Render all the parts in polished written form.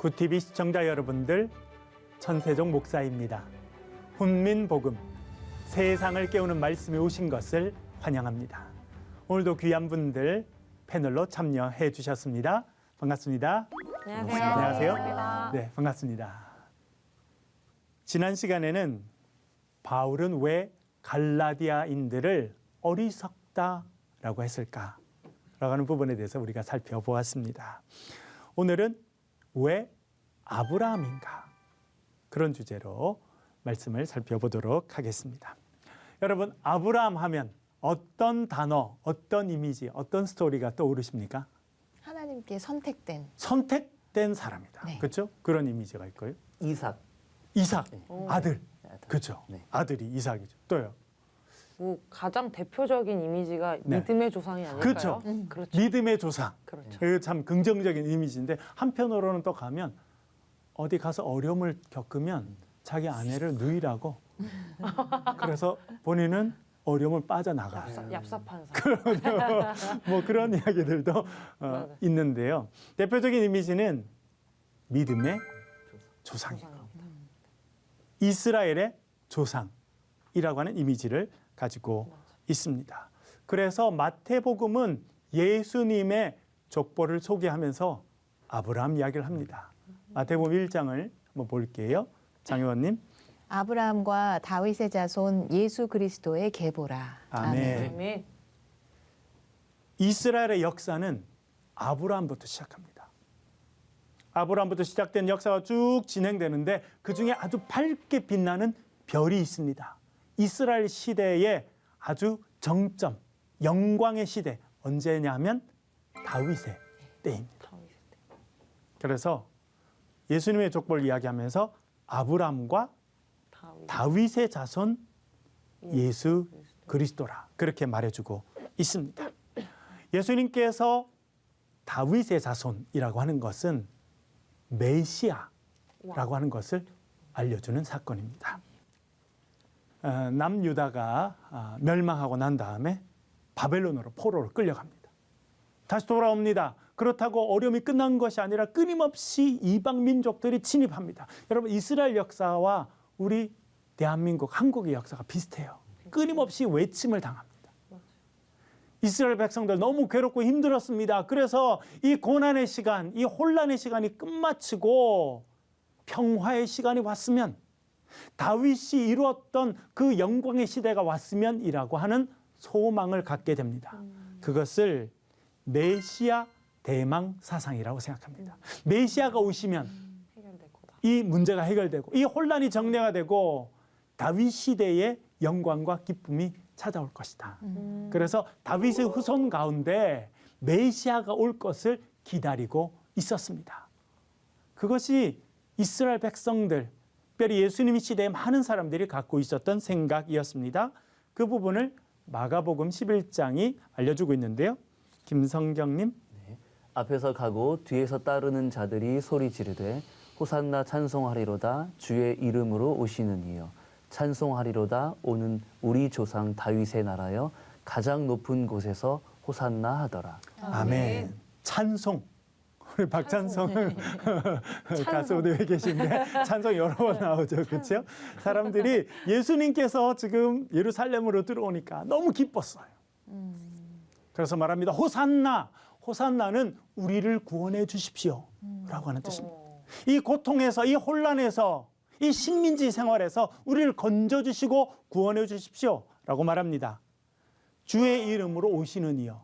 구TV 시청자 여러분들, 천세종 목사입니다. 훈민복음, 세상을 깨우는 말씀에 오신 것을 환영합니다. 오늘도 귀한 분들 패널로 참여해 주셨습니다. 반갑습니다. 안녕하세요. 안녕하세요. 네, 반갑습니다. 지난 시간에는 바울은 왜 갈라디아인들을 어리석다라고 했을까? 라고 하는 부분에 대해서 우리가 살펴보았습니다. 오늘은 왜 아브라함인가? 그런 주제로 말씀을 살펴보도록 하겠습니다. 여러분, 아브라함 하면 어떤 단어, 어떤 이미지, 어떤 스토리가 떠오르십니까? 하나님께 선택된. 선택된 사람이다. 네. 그렇죠? 그런 이미지가 있고요. 이삭. 이삭, 아들. 아들. 그렇죠. 네. 아들이 이삭이죠. 또요. 뭐 가장 대표적인 이미지가 네. 믿음의 조상이 아닐까요? 그렇죠. 그렇죠. 믿음의 조상. 그렇죠. 그 참 긍정적인 이미지인데, 한편으로는 또 가면 어디 가서 어려움을 겪으면 자기 아내를 누이라고 그래서 본인은 어려움을 빠져나가. 얍삽한 사람. 뭐 그런 이야기들도 있는데요. 대표적인 이미지는 믿음의 조상이고 이스라엘의 조상이라고 하는 이미지를 가지고 있습니다. 그래서 마태복음은 예수님의 족보를 소개하면서 아브라함 이야기를 합니다. 마태복음 1장을 한번 볼게요. 장 의원님. 아브라함과 다윗의 자손 예수 그리스도의 계보라. 아멘. 아멘. 이스라엘의 역사는 아브라함부터 시작합니다. 아브라함부터 시작된 역사가 쭉 진행되는데 그중에 아주 밝게 빛나는 별이 있습니다. 이스라엘 시대의 아주 정점, 영광의 시대, 언제냐 하면 다윗의 때입니다. 그래서 예수님의 족보를 이야기하면서 아브라함과 다윗의 자손 예수 그리스도라 그렇게 말해주고 있습니다. 예수님께서 다윗의 자손이라고 하는 것은 메시아라고 하는 것을 알려주는 사건입니다. 남유다가 멸망하고 난 다음에 바벨론으로 포로로 끌려갑니다. 다시 돌아옵니다. 그렇다고 어려움이 끝난 것이 아니라 끊임없이 이방 민족들이 침입합니다. 여러분, 이스라엘 역사와 우리 대한민국, 한국의 역사가 비슷해요. 끊임없이 외침을 당합니다. 이스라엘 백성들 너무 괴롭고 힘들었습니다. 그래서 이 고난의 시간, 이 혼란의 시간이 끝마치고 평화의 시간이 왔으면, 다윗이 이루었던 그 영광의 시대가 왔으면이라고 하는 소망을 갖게 됩니다. 그것을 메시아 대망 사상이라고 생각합니다. 메시아가 오시면 이 문제가 해결되고 이 혼란이 정리가 되고 다윗 시대의 영광과 기쁨이 찾아올 것이다. 그래서 다윗의 후손 가운데 메시아가 올 것을 기다리고 있었습니다. 그것이 이스라엘 백성들, 특별히 예수님 시대에 많은 사람들이 갖고 있었던 생각이었습니다. 그 부분을 마가복음 11장이 알려주고 있는데요. 김성경님. 네. 앞에서 가고 뒤에서 따르는 자들이 소리 지르되 호산나 찬송하리로다 주의 이름으로 오시는 이여 찬송하리로다 오는 우리 조상 다윗의 나라여 가장 높은 곳에서 호산나 하더라. 아멘. 찬송. 우리 박찬성 가수분이 왜 계신데 찬송 여러 번 나오죠. 그렇죠? 사람들이 예수님께서 지금 예루살렘으로 들어오니까 너무 기뻤어요. 그래서 말합니다. 호산나. 호산나는 우리를 구원해 주십시오. 라고 하는 뜻입니다. 이 고통에서, 이 혼란에서, 이 식민지 생활에서 우리를 건져주시고 구원해 주십시오. 라고 말합니다. 주의 이름으로 오시는 이요.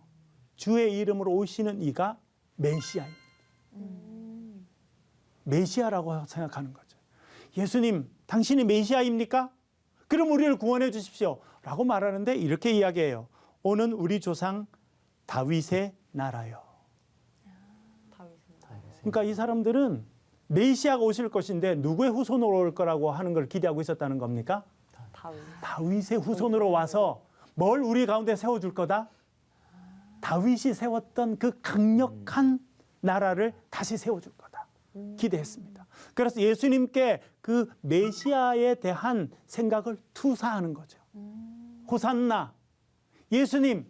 주의 이름으로 오시는 이가 메시아입니다. 메시아라고 생각하는 거죠. 예수님, 당신이 메시아입니까? 그럼 우리를 구원해 주십시오. 라고 말하는데 이렇게 이야기해요. 오는 우리 조상 다윗의 나라요. 그러니까 이 사람들은 메시아가 오실 것인데 누구의 후손으로 올 거라고 하는 걸 기대하고 있었다는 겁니까? 다윗의 후손으로 와서 뭘 우리 가운데 세워줄 거다? 다윗이 세웠던 그 강력한 나라를 다시 세워줄 거다. 기대했습니다. 그래서 예수님께 그 메시아에 대한 생각을 투사하는 거죠. 호산나, 예수님,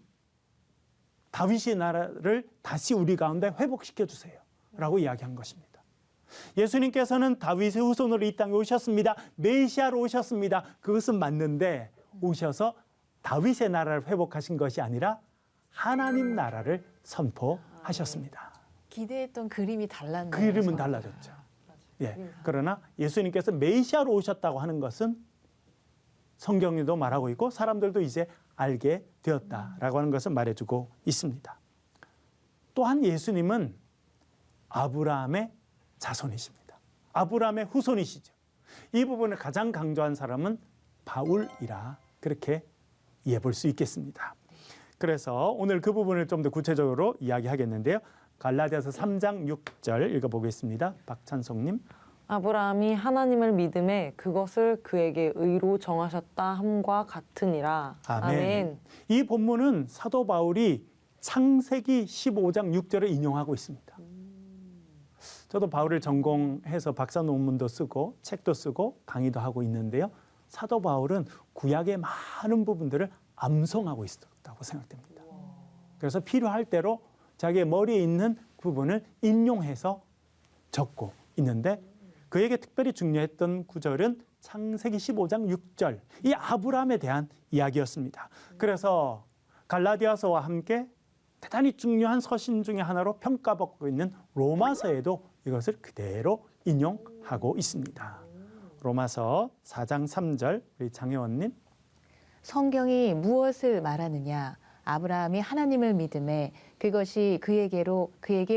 다윗의 나라를 다시 우리 가운데 회복시켜 주세요. 라고 이야기한 것입니다. 예수님께서는 다윗의 후손으로 이 땅에 오셨습니다. 메시아로 오셨습니다. 그것은 맞는데 오셔서 다윗의 나라를 회복하신 것이 아니라 하나님 나라를 선포하셨습니다. 기대했던 그림이 달랐네요. 그림은 달라졌죠. 예. 그러나 예수님께서 메시아로 오셨다고 하는 것은 성경에도 말하고 있고 사람들도 이제 알게 되었다라고 하는 것을 말해주고 있습니다. 또한 예수님은 아브라함의 자손이십니다. 아브라함의 후손이시죠. 이 부분을 가장 강조한 사람은 바울이라 그렇게 이해해 볼 수 있겠습니다. 그래서 오늘 그 부분을 좀 더 구체적으로 이야기하겠는데요. 갈라디아서 3장 6절 읽어보겠습니다. 박찬송님. 아브라함이 하나님을 믿음에 그것을 그에게 의로 정하셨다 함과 같으니라. 아멘. 이 본문은 사도 바울이 창세기 15장 6절을 인용하고 있습니다. 저도 바울을 전공해서 박사 논문도 쓰고 책도 쓰고 강의도 하고 있는데요. 사도 바울은 구약의 많은 부분들을 암송하고 있었다고 생각됩니다. 그래서 필요할 대로 자기의 머리에 있는 부분을 인용해서 적고 있는데 그에게 특별히 중요했던 구절은 창세기 15장 6절, 이 아브라함에 대한 이야기였습니다. 그래서 갈라디아서와 함께 대단히 중요한 서신 중에 하나로 평가받고 있는 로마서에도 이것을 그대로 인용하고 있습니다. 로마서 4장 3절, 우리 장혜원님. 성경이 무엇을 말하느냐? 아브라함이 하나님을 믿음에 그것이 그에게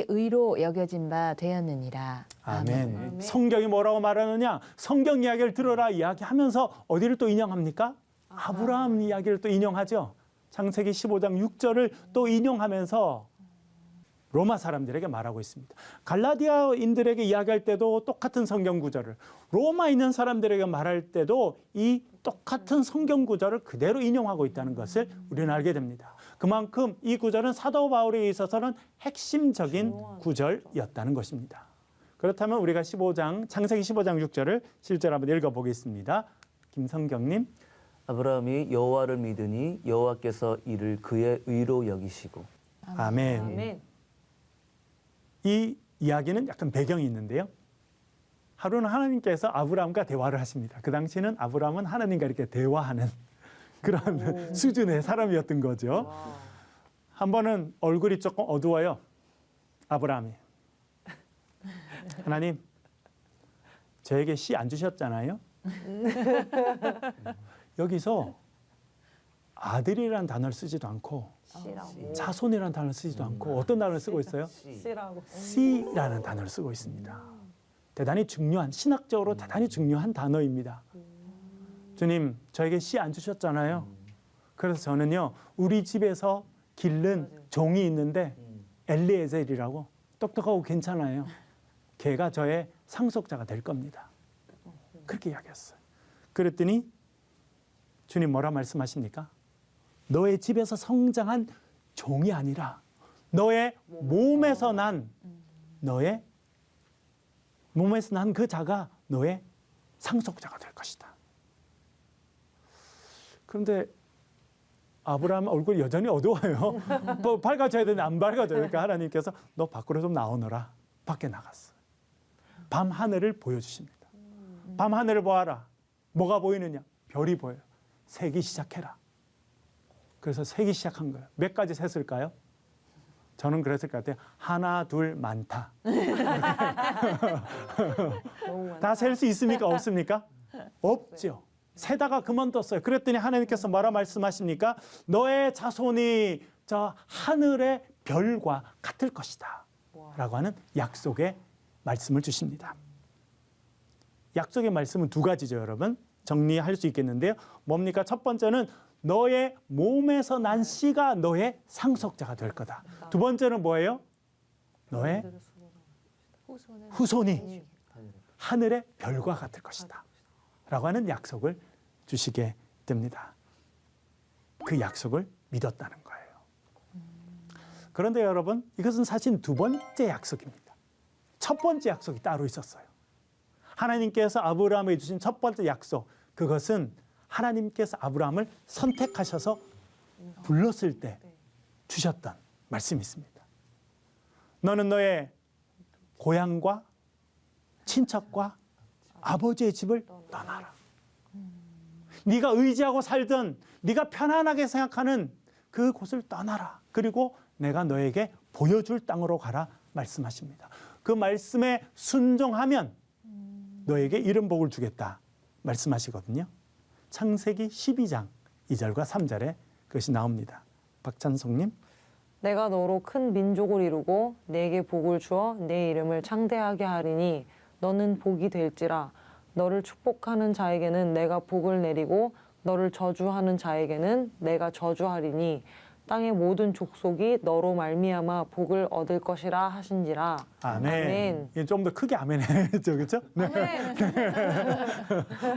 의로 여겨진 바 되었느니라. 아멘. 아멘. 성경이 뭐라고 말하느냐? 성경 이야기를 들어라 이야기하면서 어디를 또 인용합니까? 아브라함 이야기를 또 인용하죠. 창세기 15장 6절을 또 인용하면서 로마 사람들에게 말하고 있습니다. 갈라디아인들에게 이야기할 때도 똑같은 성경 구절을, 로마에 있는 사람들에게 말할 때도 이 똑같은 성경 구절을 그대로 인용하고 있다는 것을 우리는 알게 됩니다. 그만큼 이 구절은 사도 바울에 있어서는 핵심적인 구절이었다는 것입니다. 그렇다면 우리가 창세기 15장 6절을 실제로 한번 읽어보겠습니다. 김성경님. 아브라함이 여호와를 믿으니 여호와께서 이를 그의 의로 여기시고. 아멘. 아멘. 이 이야기는 약간 배경이 있는데요. 하루는 하나님께서 아브라함과 대화를 하십니다. 그 당시에는 아브라함은 하나님과 이렇게 대화하는 그런 수준의 사람이었던 거죠. 와. 한 번은 얼굴이 조금 어두워요. 아브라함이. 하나님, 저에게 씨 안 주셨잖아요. 여기서 아들이라는 단어를 쓰지도 않고 씨라고. 자손이라는 단어를 쓰지도 않고 어떤 단어를 쓰고 있어요? 씨라고. 씨라는 단어를 쓰고 있습니다. 대단히 중요한, 신학적으로 대단히 중요한 단어입니다. 주님, 저에게 씨 안 주셨잖아요. 그래서 저는요, 우리 집에서 기른 종이 있는데 엘리에셀이라고 똑똑하고 괜찮아요. 걔가 저의 상속자가 될 겁니다. 그렇게 이야기했어요. 그랬더니 주님 뭐라 말씀하십니까? 너의 집에서 성장한 종이 아니라 너의 몸에서 난 그 자가 너의 상속자가 될 것이다. 그런데 아브라함 얼굴이 여전히 어두워요. 뭐 밝아져야 되는데 안 밝아져요. 그러니까 하나님께서 너 밖으로 좀 나오너라. 밖에 나갔어요. 밤 하늘을 보여주십니다. 밤 하늘을 보아라. 뭐가 보이느냐? 별이 보여요. 세기 시작해라. 그래서 세기 시작한 거예요. 몇 가지 셌을까요? 저는 그랬을 것 같아요. 하나, 둘, 많다. 다 셀 수 있습니까? 없습니까? 없죠. 세다가 그만뒀어요. 그랬더니 하나님께서 뭐라 말씀하십니까? 너의 자손이 저 하늘의 별과 같을 것이다. 라고 하는 약속의 말씀을 주십니다. 약속의 말씀은 두 가지죠, 여러분. 정리할 수 있겠는데요. 뭡니까? 첫 번째는 너의 몸에서 난 씨가 너의 상속자가 될 거다. 두 번째는 뭐예요? 너의 후손이 하늘의 별과 같을 것이다. 라고 하는 약속을 주시게 됩니다. 그 약속을 믿었다는 거예요. 그런데 여러분, 이것은 사실 두 번째 약속입니다. 첫 번째 약속이 따로 있었어요. 하나님께서 아브라함에게 주신 첫 번째 약속, 그것은 하나님께서 아브라함을 선택하셔서 불렀을 때 주셨던 말씀이 있습니다. 너는 너의 고향과 친척과 아버지의 집을 떠나라. 네가 의지하고 살던 네가 편안하게 생각하는 그 곳을 떠나라. 그리고 내가 너에게 보여줄 땅으로 가라 말씀하십니다. 그 말씀에 순종하면 너에게 이런 복을 주겠다 말씀하시거든요. 창세기 12장 2절과 3절에 그것이 나옵니다. 박찬송님. 내가 너로 큰 민족을 이루고 내게 복을 주어 내 이름을 창대하게 하리니 너는 복이 될지라. 너를 축복하는 자에게는 내가 복을 내리고 너를 저주하는 자에게는 내가 저주하리니 땅의 모든 족속이 너로 말미암아 복을 얻을 것이라 하신지라. 아멘. 좀 더 크게 아멘 해야죠. 그렇죠? 네.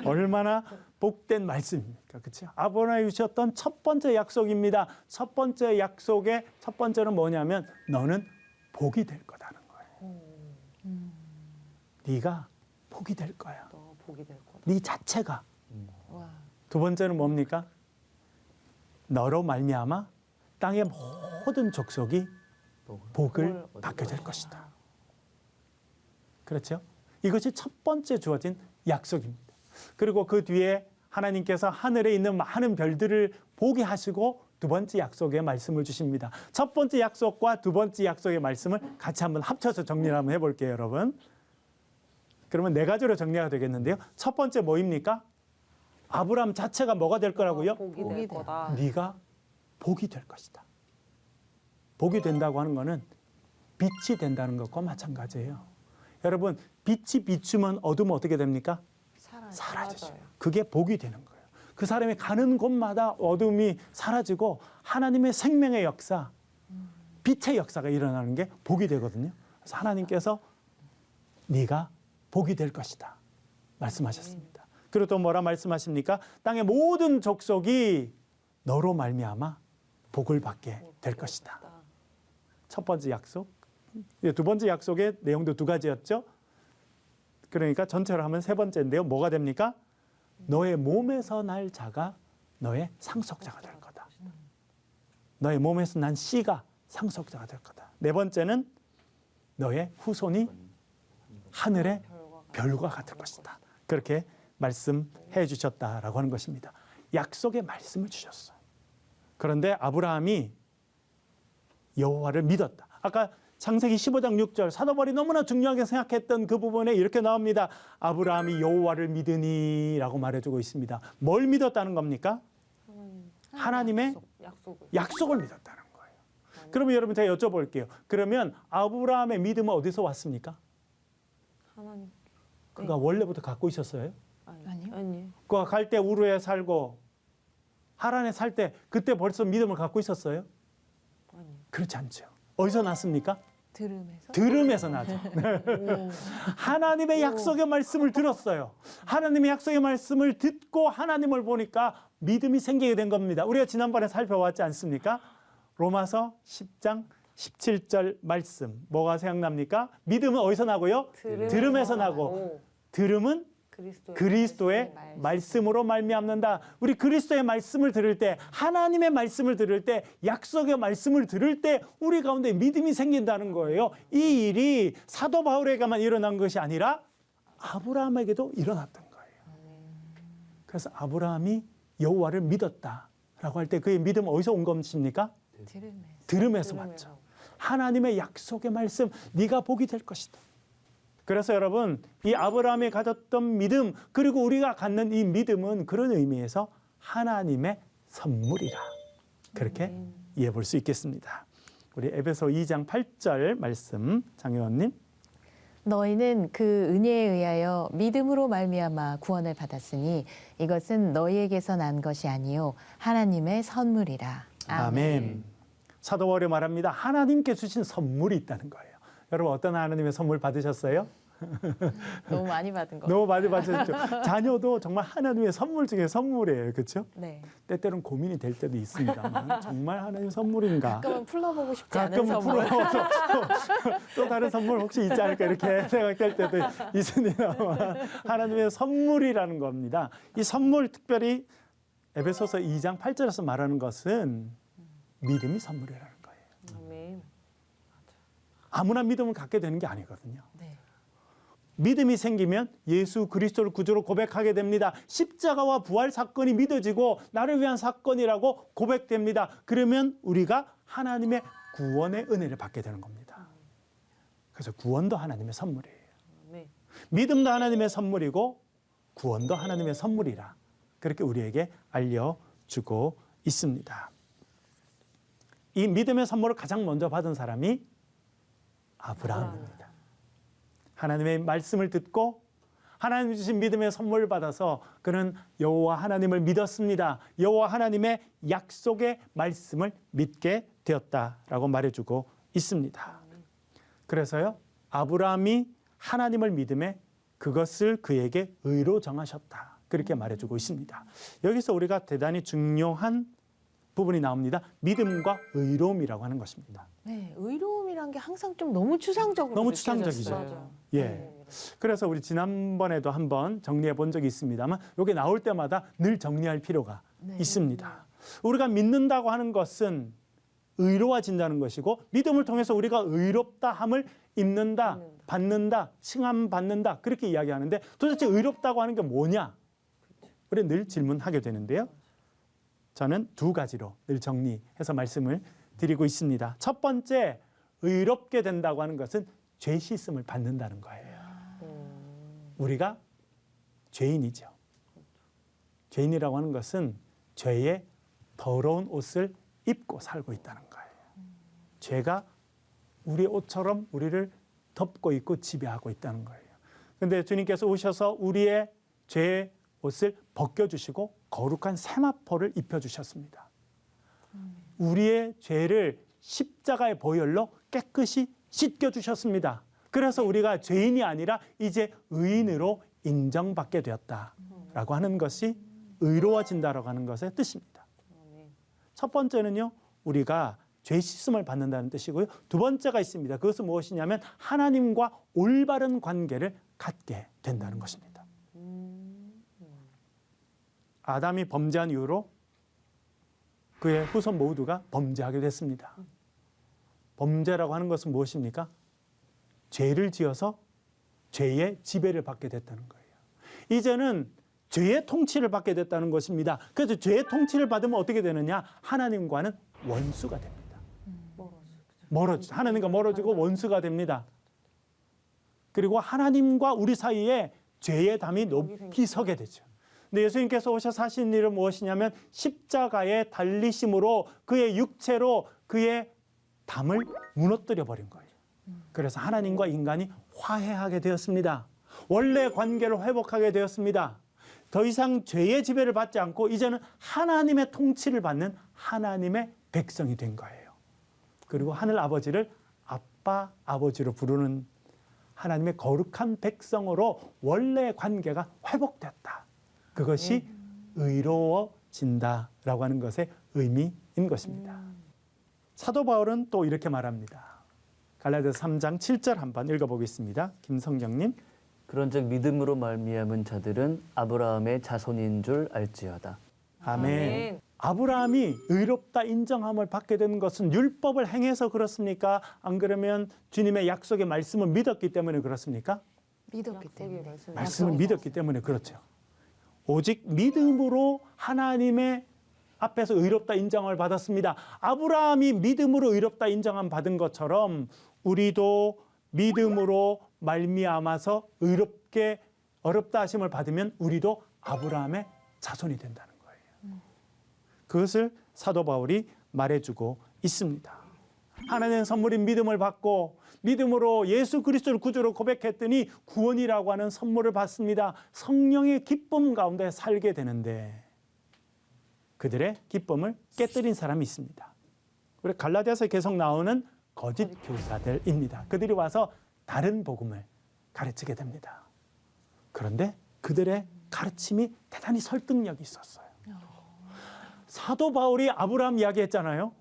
얼마나 복된 말씀입니까? 그렇죠? 아브라함이 주셨던 첫 번째 약속입니다. 첫 번째 약속의 첫 번째는 뭐냐면 너는 복이 될 거다는 거예요. 네가 복이 될 거야. 너 복이 될 거다. 네 자체가. 와. 두 번째는 뭡니까? 너로 말미암아 땅의 모든 족속이 복을 받게 될 것이다. 그렇죠? 이것이 첫 번째 주어진 약속입니다. 그리고 그 뒤에 하나님께서 하늘에 있는 많은 별들을 보게 하시고 두 번째 약속의 말씀을 주십니다. 첫 번째 약속과 두 번째 약속의 말씀을 같이 한번 합쳐서 정리를 한번 해볼게요, 여러분. 그러면 네 가지로 정리가 되겠는데요. 첫 번째 뭐입니까? 아브라함 자체가 뭐가 될 거라고요? 복이 될 거다. 네가 복이 될 것이다. 복이 된다고 하는 거는 빛이 된다는 것과 마찬가지예요. 여러분, 빛이 비추면 어둠은 어떻게 됩니까? 사라지죠. 그게 복이 되는 거예요. 그 사람이 가는 곳마다 어둠이 사라지고 하나님의 생명의 역사, 빛의 역사가 일어나는 게 복이 되거든요. 그래서 하나님께서 네가 복이 될 것이다 말씀하셨습니다. 그리고 또 뭐라 말씀하십니까? 땅의 모든 족속이 너로 말미암아 복을 받게 될 것이다. 첫 번째 약속. 두 번째 약속의 내용도 두 가지였죠. 그러니까 전체로 하면 세 번째인데요. 뭐가 됩니까? 너의 몸에서 날 자가 너의 상속자가 될 거다. 너의 몸에서 난 씨가 상속자가 될 거다. 네 번째는 너의 후손이 하늘의 별과 같을 것이다. 그렇게 말씀해 주셨다라고 하는 것입니다. 약속의 말씀을 주셨어요. 그런데 아브라함이 여호와를 믿었다. 아까 창세기 15장 6절 사도 바울이 너무나 중요하게 생각했던 그 부분에 이렇게 나옵니다. 아브라함이 여호와를 믿으니라고 말해주고 있습니다. 뭘 믿었다는 겁니까? 하나님의 약속을 믿었다는 거예요. 그러면 여러분 제가 여쭤볼게요. 그러면 아브라함의 믿음은 어디서 왔습니까? 하나님. 그가 원래부터 갖고 있었어요? 아니요. 그가 갈대 우르에 살고 하란에 살 때 그때 벌써 믿음을 갖고 있었어요? 아니요. 그렇지 않죠. 어디서 났습니까? 들음에서? 들음에서 나죠. 하나님의 약속의 말씀을 들었어요. 하나님의 약속의 말씀을 듣고 하나님을 보니까 믿음이 생기게 된 겁니다. 우리가 지난번에 살펴봤지 않습니까? 로마서 10장 17절 말씀. 뭐가 생각납니까? 믿음은 어디서 나고요? 들음에서 나고 들음은 그리스도의 말씀으로 말미암는다. 우리 그리스도의 말씀을 들을 때, 하나님의 말씀을 들을 때, 약속의 말씀을 들을 때 우리 가운데 믿음이 생긴다는 거예요. 이 일이 사도 바울에게만 일어난 것이 아니라 아브라함에게도 일어났던 거예요. 그래서 아브라함이 여호와를 믿었다라고 할 때 그의 믿음은 어디서 온 것입니까? 들음에서 왔죠. 하나님의 약속의 말씀, 네가 복이 될 것이다. 그래서 여러분, 이 아브라함이 가졌던 믿음, 그리고 우리가 갖는 이 믿음은 그런 의미에서 하나님의 선물이라. 그렇게 이해해 볼 수 있겠습니다. 우리 에베소 2장 8절 말씀, 장혜원님. 너희는 그 은혜에 의하여 믿음으로 말미암아 구원을 받았으니 이것은 너희에게서 난 것이 아니요 하나님의 선물이라. 아멘. 사도 바울이 말합니다. 하나님께 주신 선물이 있다는 거예요. 여러분 어떤 하나님의 선물 받으셨어요? 너무 많이 받은 거. 너무 많이 받으셨죠. 자녀도 정말 하나님의 선물 중에 선물이에요. 그렇죠? 네. 때때로는 고민이 될 때도 있습니다만 정말 하나님의 선물인가? 가끔은 풀어보고 싶지 않은 가끔 선물. 풀어서 또 다른 선물 혹시 있지 않을까 이렇게 생각될 때도 있습니다만 하나님의 선물이라는 겁니다. 이 선물 특별히 에베소서 2장 8절에서 말하는 것은 믿음이 선물이라는 거예요. 아멘. 아무나 믿음을 갖게 되는 게 아니거든요. 네. 믿음이 생기면 예수 그리스도를 구주로 고백하게 됩니다. 십자가와 부활 사건이 믿어지고 나를 위한 사건이라고 고백됩니다. 그러면 우리가 하나님의 구원의 은혜를 받게 되는 겁니다. 그래서 구원도 하나님의 선물이에요. 네. 믿음도 하나님의 선물이고 구원도 하나님의 선물이라 그렇게 우리에게 알려주고 있습니다. 이 믿음의 선물을 가장 먼저 받은 사람이 아브라함입니다. 하나님의 말씀을 듣고 하나님 주신 믿음의 선물을 받아서 그는 여호와 하나님을 믿었습니다. 여호와 하나님의 약속의 말씀을 믿게 되었다라고 말해주고 있습니다. 그래서요, 아브라함이 하나님을 믿음에 그것을 그에게 의로 정하셨다. 그렇게 말해주고 있습니다. 여기서 우리가 대단히 중요한 부분이 나옵니다. 믿음과 의로움이라고 하는 것입니다. 네, 의로움이란 게 항상 좀 너무 추상적으로 너무 느껴졌어요. 추상적이죠. 맞아요. 예. 그래서 우리 지난번에도 한번 정리해 본 적이 있습니다만 이게 나올 때마다 늘 정리할 필요가 네. 있습니다. 우리가 믿는다고 하는 것은 의로워진다는 것이고 믿음을 통해서 우리가 의롭다함을 입는다, 받는다, 칭함 받는다 그렇게 이야기하는데 도대체 의롭다고 하는 게 뭐냐? 우리 늘 질문하게 되는데요. 저는 두 가지로 늘 정리해서 말씀을 드리고 있습니다. 첫 번째, 의롭게 된다고 하는 것은 죄 씻음을 받는다는 거예요. 우리가 죄인이죠. 죄인이라고 하는 것은 죄의 더러운 옷을 입고 살고 있다는 거예요. 죄가 우리의 옷처럼 우리를 덮고 있고 지배하고 있다는 거예요. 그런데 주님께서 오셔서 우리의 죄의 옷을 벗겨주시고 거룩한 세마포를 입혀주셨습니다. 우리의 죄를 십자가의 보혈로 깨끗이 씻겨주셨습니다. 그래서 우리가 죄인이 아니라 이제 의인으로 인정받게 되었다라고 하는 것이 의로워진다라고 하는 것의 뜻입니다. 첫 번째는요, 우리가 죄 씻음을 받는다는 뜻이고요. 두 번째가 있습니다. 그것은 무엇이냐면 하나님과 올바른 관계를 갖게 된다는 것입니다. 아담이 범죄한 이후로 그의 후손 모두가 범죄하게 됐습니다. 범죄라고 하는 것은 무엇입니까? 죄를 지어서 죄의 지배를 받게 됐다는 거예요. 이제는 죄의 통치를 받게 됐다는 것입니다. 그래서 죄의 통치를 받으면 어떻게 되느냐? 하나님과는 원수가 됩니다. 하나님과 멀어지고 원수가 됩니다. 그리고 하나님과 우리 사이에 죄의 담이 높이 서게 되죠. 근데 예수님께서 오셔서 하신 일은 무엇이냐면 십자가의 달리심으로 그의 육체로 그의 담을 무너뜨려 버린 거예요. 그래서 하나님과 인간이 화해하게 되었습니다. 원래 관계를 회복하게 되었습니다. 더 이상 죄의 지배를 받지 않고 이제는 하나님의 통치를 받는 하나님의 백성이 된 거예요. 그리고 하늘 아버지를 아빠, 아버지로 부르는 하나님의 거룩한 백성으로 원래의 관계가 회복됐다. 그것이 의로워진다라고 하는 것의 의미인 것입니다. 사도 바울은 또 이렇게 말합니다. 갈라디아서 3장 7절 한번 읽어보겠습니다. 김성경님. 그런즉 믿음으로 말미암은 자들은 아브라함의 자손인 줄 알지어다. 아멘. 아브라함이 의롭다 인정함을 받게 된 것은 율법을 행해서 그렇습니까? 안 그러면 주님의 약속의 말씀을 믿었기 때문에 그렇습니까? 믿었기 때문에. 말씀을 믿었기 때문에 그렇죠. 오직 믿음으로 하나님의 앞에서 의롭다 인정을 받았습니다. 아브라함이 믿음으로 의롭다 인정함 받은 것처럼 우리도 믿음으로 말미암아서 의롭게 어렵다 하심을 받으면 우리도 아브라함의 자손이 된다는 거예요. 그것을 사도 바울이 말해주고 있습니다. 하나님의 선물인 믿음을 받고 믿음으로 예수 그리스도를 구주로 고백했더니 구원이라고 하는 선물을 받습니다. 성령의 기쁨 가운데 살게 되는데 그들의 기쁨을 깨뜨린 사람이 있습니다. 우리 갈라디아서에 계속 나오는 거짓 교사들입니다. 그들이 와서 다른 복음을 가르치게 됩니다. 그런데 그들의 가르침이 대단히 설득력이 있었어요. 사도 바울이 아브라함 이야기했잖아요.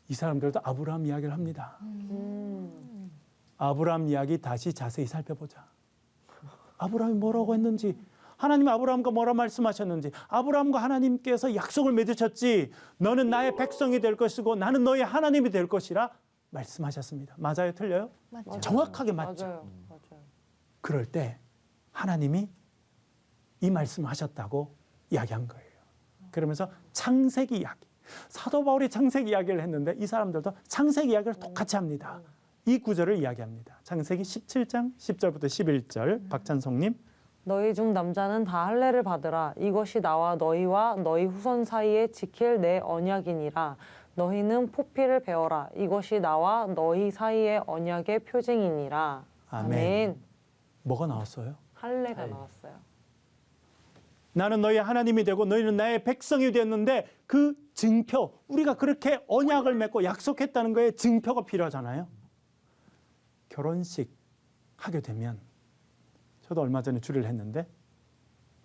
이 사람들도 아브라함 이야기를 합니다. 아브라함 이야기 다시 자세히 살펴보자. 아브라함이 뭐라고 했는지, 하나님이 아브라함과 뭐라 말씀하셨는지, 아브라함과 하나님께서 약속을 맺으셨지, 너는 나의 백성이 될 것이고 나는 너의 하나님이 될 것이라 말씀하셨습니다. 맞아요? 틀려요? 맞죠. 정확하게 맞죠. 맞아요. 그럴 때 하나님이 이 말씀을 하셨다고 이야기한 거예요. 그러면서 창세기 이야기. 사도 바울이 창세기 이야기를 했는데 이 사람들도 창세기 이야기를 똑같이 합니다. 이 구절을 이야기합니다. 창세기 17장 10절부터 11절 박찬성님. 너희 중 남자는 다 할례를 받으라. 이것이 나와 너희와 너희 후손 사이에 지킬 내 언약이니라. 너희는 포피를 배워라. 이것이 나와 너희 사이의 언약의 표징이니라. 아멘. 뭐가 나왔어요? 할례가 나왔어요. 나는 너희 하나님이 되고 너희는 나의 백성이 되었는데 그 증표, 우리가 그렇게 언약을 맺고 약속했다는 거에 증표가 필요하잖아요. 결혼식 하게 되면 저도 얼마 전에 주례를 했는데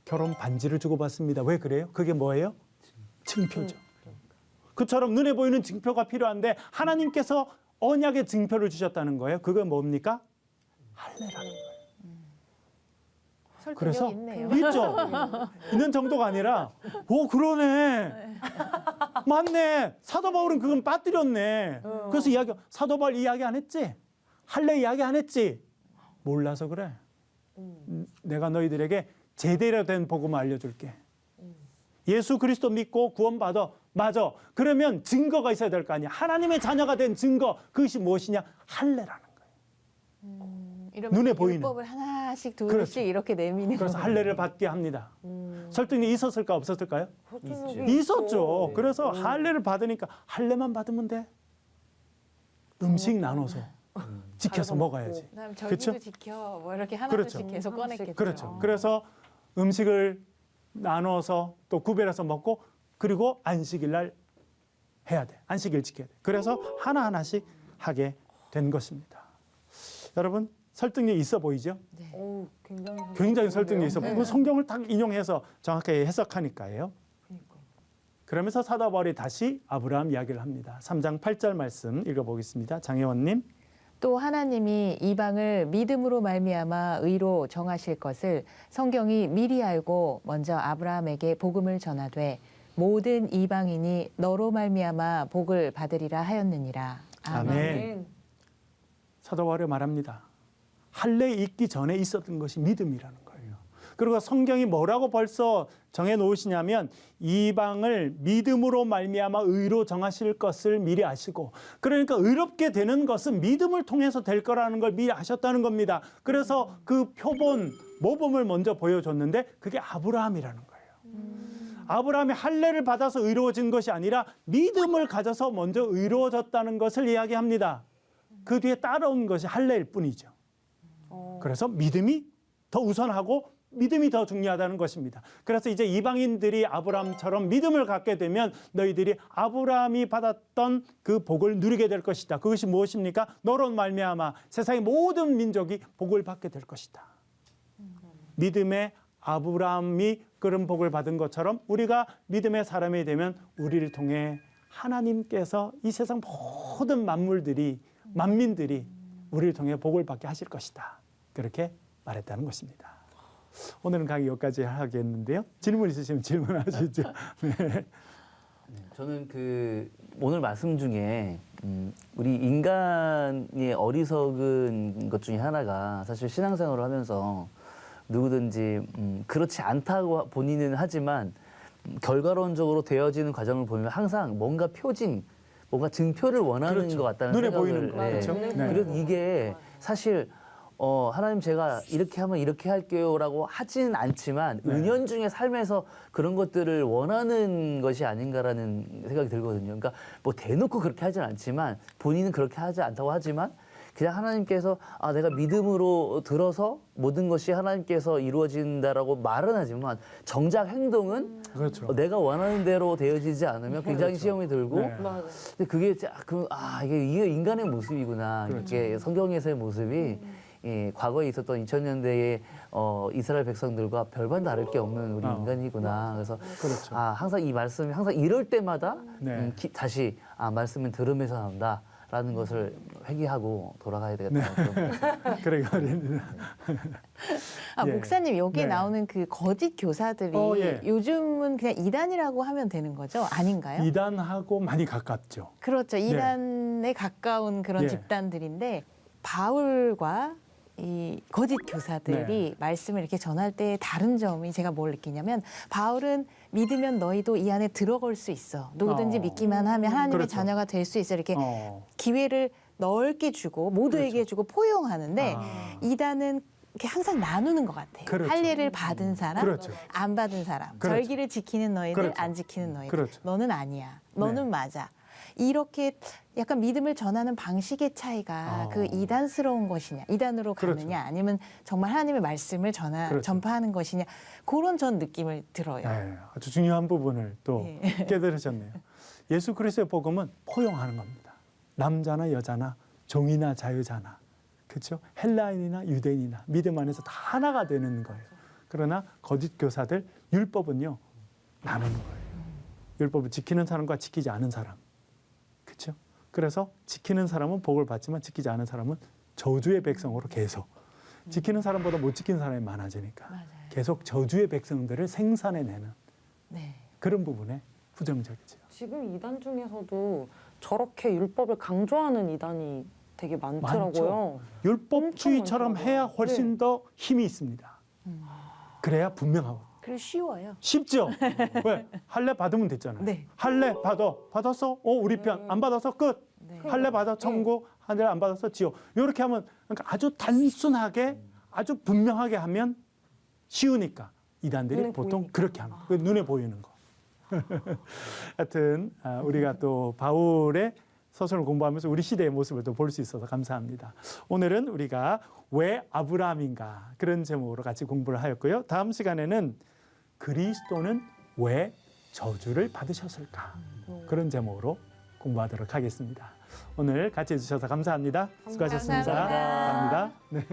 결혼 반지를 주고받습니다. 왜 그래요? 그게 뭐예요? 증표죠. 그처럼 눈에 보이는 증표가 필요한데 하나님께서 언약의 증표를 주셨다는 거예요. 그게 뭡니까? 할례라는 거예요. 그래서 있네요. 있죠. 있는 정도가 아니라 오 그러네. 맞네. 사도 바울은 그건 빠뜨렸네. 그래서 사도 바울 이야기 안 했지? 할례 이야기 안 했지? 몰라서 그래. 내가 너희들에게 제대로 된 복음을 알려줄게. 예수 그리스도 믿고 구원받아. 맞아. 그러면 증거가 있어야 될 거 아니야. 하나님의 자녀가 된 증거. 그것이 무엇이냐? 할례라는 거예요. 눈에 보이는. 율법을 하나씩 둘씩 그렇죠. 이렇게 내미는 그래서 할례를 받게 합니다. 설득이 있었을까 없었을까요? 설득력이 있었죠. 있죠. 그래서 할례를 받으니까 할례만 받으면 돼. 음식 나눠서 지켜서 먹어야지. 그다음 그렇죠? 절기도 지켜 뭐 이렇게 그렇죠. 하나씩 계속 꺼냈겠죠. 그렇죠. 그래서 음식을 나눠서 또 구별해서 먹고 그리고 안식일 날 해야 돼. 안식일 지켜야 돼. 그래서 하나하나씩 하게 된 것입니다. 여러분 설득력 있어 보이죠? 어우, 굉장히 설득력 있어. 네. 그 성경을 딱 인용해서 정확하게 해석하니까요. 그러니까. 그러면서 사도 바울이 다시 아브라함 이야기를 합니다. 3장 8절 말씀 읽어보겠습니다. 장혜원님. 또 하나님이 이방을 믿음으로 말미암아 의로 정하실 것을 성경이 미리 알고 먼저 아브라함에게 복음을 전하되 모든 이방인이 너로 말미암아 복을 받으리라 하였느니라. 아멘. 사도 바울이 말합니다. 할례 있기 전에 있었던 것이 믿음이라는 거예요. 그리고 성경이 뭐라고 벌써 정해 놓으시냐면 이방을 믿음으로 말미암아 의로 정하실 것을 미리 아시고 그러니까 의롭게 되는 것은 믿음을 통해서 될 거라는 걸 미리 아셨다는 겁니다. 그래서 그 표본 모범을 먼저 보여줬는데 그게 아브라함이라는 거예요. 아브라함이 할례를 받아서 의로워진 것이 아니라 믿음을 가져서 먼저 의로워졌다는 것을 이야기합니다. 그 뒤에 따라온 것이 할례일 뿐이죠. 그래서 믿음이 더 우선하고 믿음이 더 중요하다는 것입니다. 그래서 이제 이방인들이 아브라함처럼 믿음을 갖게 되면 너희들이 아브라함이 받았던 그 복을 누리게 될 것이다. 그것이 무엇입니까? 너로 말미암아 세상의 모든 민족이 복을 받게 될 것이다. 믿음의 아브라함이 그런 복을 받은 것처럼 우리가 믿음의 사람이 되면 우리를 통해 하나님께서 이 세상 모든 만민들이 우리를 통해 복을 받게 하실 것이다. 그렇게 말했다는 것입니다. 오늘은 강의 여기까지 하겠는데요. 질문 있으시면 질문하시죠. 네. 저는 그 오늘 말씀 중에 우리 인간의 어리석은 것 중에 하나가 사실 신앙생활을 하면서 누구든지 그렇지 않다고 본인은 하지만 결과론적으로 되어지는 과정을 보면 항상 뭔가 표징, 뭔가 증표를 원하는 그렇죠. 것 같다는 눈에 생각을 보이는 거. 그렇죠. 네. 그래서 이게 사실 하나님 제가 이렇게 하면 이렇게 할게요라고 하지는 않지만 네. 은연중에 삶에서 그런 것들을 원하는 것이 아닌가라는 생각이 들거든요. 그러니까 뭐 대놓고 그렇게 하지는 않지만 본인은 그렇게 하지 않다고 하지만 그냥 하나님께서 내가 믿음으로 들어서 모든 것이 하나님께서 이루어진다라고 말은 하지만 정작 행동은 그렇죠. 내가 원하는 대로 되어지지 않으면 굉장히 시험이 들고 네. 맞아. 근데 그게 이게 인간의 모습이구나. 그렇죠. 이게 성경에서의 모습이 과거에 있었던 2000년대의 이스라엘 백성들과 별반 다를 게 없는 우리 인간이구나. 그래서 그렇죠. 항상 이 말씀이 항상 이럴 때마다 네. 다시 말씀은 들음에서 나온다. 라는 것을 회개하고 돌아가야 되겠다. 네. 그래 말입니다. 예. 목사님 여기에 네. 나오는 그 거짓 교사들이 예. 요즘은 그냥 이단이라고 하면 되는 거죠? 아닌가요? 이단하고 많이 가깝죠. 그렇죠. 이단에 가까운 그런 예. 집단들인데 바울과 이 거짓 교사들이 말씀을 이렇게 전할 때 다른 점이 제가 뭘 느끼냐면 바울은 믿으면 너희도 이 안에 들어갈 수 있어. 누구든지 믿기만 하면 하나님의 그렇죠. 자녀가 될 수 있어. 이렇게 기회를 기회를 넓게 주고 모두에게 그렇죠. 주고 포용하는데 아. 이단은 이렇게 항상 나누는 것 같아요. 그렇죠. 할례를 받은 사람, 그렇죠. 안 받은 사람, 그렇죠. 절기를 지키는 너희들, 그렇죠. 안 지키는 너희들. 그렇죠. 너는 아니야. 너는 네. 맞아. 이렇게 약간 믿음을 전하는 방식의 차이가 그 이단스러운 것이냐, 이단으로 그렇죠. 가느냐, 아니면 정말 하나님의 말씀을 그렇죠. 전파하는 것이냐, 그런 전 느낌을 들어요. 네, 아주 중요한 부분을 또 네. 깨달으셨네요. 예수 그리스도의 복음은 포용하는 겁니다. 남자나 여자나 종이나 자유자나 그렇죠? 헬라인이나 유대인이나 믿음 안에서 다 하나가 되는 거예요. 그러나 거짓 교사들 율법은요 나누는 거예요. 율법을 지키는 사람과 지키지 않은 사람. 그렇죠? 그래서 지키는 사람은 복을 받지만 지키지 않은 사람은 저주의 백성으로 계속 지키는 사람보다 못 지키는 사람이 많아지니까 맞아요. 계속 저주의 백성들을 생산해내는 네. 그런 부분에 부정적이죠. 지금 이단 중에서도 저렇게 율법을 강조하는 이단이 되게 많더라고요. 율법주의처럼 엄청 해야 많더라고요. 훨씬 네. 더 힘이 있습니다. 그래야 분명하고. 그리고 쉬워요. 쉽죠? 왜? 할례 받으면 됐잖아요. 네. 할례 받았어? 우리 편. 안 받아서 끝. 네. 할례 받아 천국, 할례 안 받아서 지옥. 이렇게 하면 그러니까 아주 단순하게 아주 분명하게 하면 쉬우니까 이단들이 눈에 보통 보이니까. 그렇게 합니다. 그 눈에 보이는 거. 하여튼 우리가 또 바울의 서술을 공부하면서 우리 시대의 모습을 또 볼 수 있어서 감사합니다. 오늘은 우리가 왜 아브라함인가 그런 제목으로 같이 공부를 하였고요. 다음 시간에는 그리스도는 왜 저주를 받으셨을까 그런 제목으로 공부하도록 하겠습니다. 오늘 같이 해주셔서 감사합니다. 수고하셨습니다. 감사합니다. 감사합니다. 네.